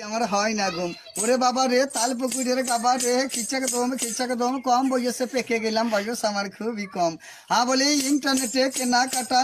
আমার হয় না ঘুম। ওরে বাবা রে, তাল পুকুরের গাবা রে, খিচাকে দম কম বয়সে পেকে গেলাম, বয়স আমার খুবই কম। হ্যাঁ বলি ইন্টারনেটে কেনাকাটা,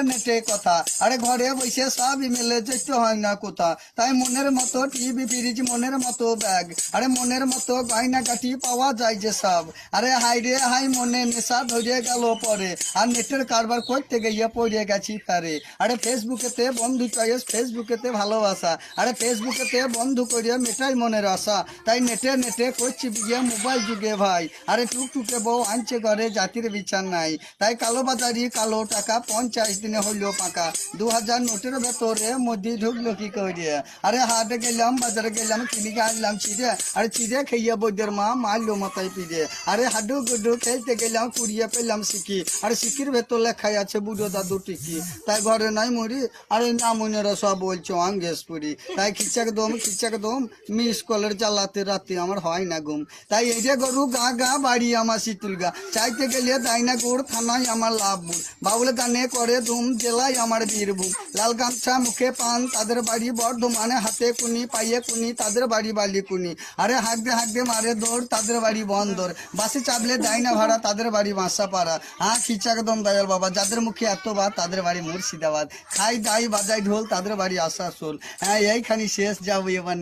নেটে কথা, আরে ঘরে বসে সব ইমেলে যেতে হয় না কোথা। তাই মনের মতো টিভি ফ্রিজ, মনের মতো ব্যাগ, আরে মনের মতো গয়না কাটি পাওয়া যায় যে সব। আরে হাই রে হাই, মনে নেশা ধরে গেল পরে, আর নেটের কারবার করতে গিয়ে পড়ে গেছি ফেরে। আরে ফেসবুকেতে বন্ধু চয়েস, ফেসবুকেতে ভালোবাসা, আরে ফেসবুকেতে বন্ধু করিয়া মেটাই মনের আশা। তাই নেটে করছি বিয়ে মোবাইল যুগে ভাই, আরে টুকটুকে বউ আনছে ঘরে, জাতির বিচার নাই। তাই কালো বাজারি কালো টাকা 50 দিনে হইল পাকা, 2000 নোটের ভেতরে মোদি ঢুকলো কি করিয়া। আরে হাটে গেলাম, বাজারে গেলাম, কিনিকে আনলাম চিড়ে, আরে চিড়ে খাইয়া বৈদ্যের মা মারলো মাথায় পিড়ে। আরে হাডু গুডু খেলতে গেলাম, কুড়িয়ে পেলাম শিখি, আরে শিখির ভেতর লেখাই আছে বুড়ো দাদু টিকি। তাই ঘরে নাই মরি, আরে নামুনেরা সব বলছো আঙ্গেশপুরি। তাই খিচাকে দম মিস কলের জ্বালাতে রাতে আমার হয় না ঘুম। তাই এই যে গরু গা বাড়ি আমার শীতুল গা, চাইতে গেলে দাইনা গুড়, থানায় আমার লাভপুর, বাউল গানে করে ধুম, জেলায় আমার বীরভূম। লাল গামছা মুখে পান, তাদের বাড়ি বর্ধমানে, হাতে কুনি পাইয়ে কুনি, তাদের বাড়ি বালিকুনি। আরে হাঁকতে মারে দৌড়, তাদের বাড়ি বন্দর, বাসে চাপলে দেয় না ভাড়া, তাদের বাড়ি বাঁসাপাড়া। হ্যাঁ খিচাকে দম দয়াল বাবা, যাদের মুখে এত ভাত, তাদের বাড়ি মুর্শিদাবাদ। খাই দাই বাজাই ঢোল, তাদের বাড়ি আসানসোল। হ্যাঁ এইখানি শেষ, যাবো এবার।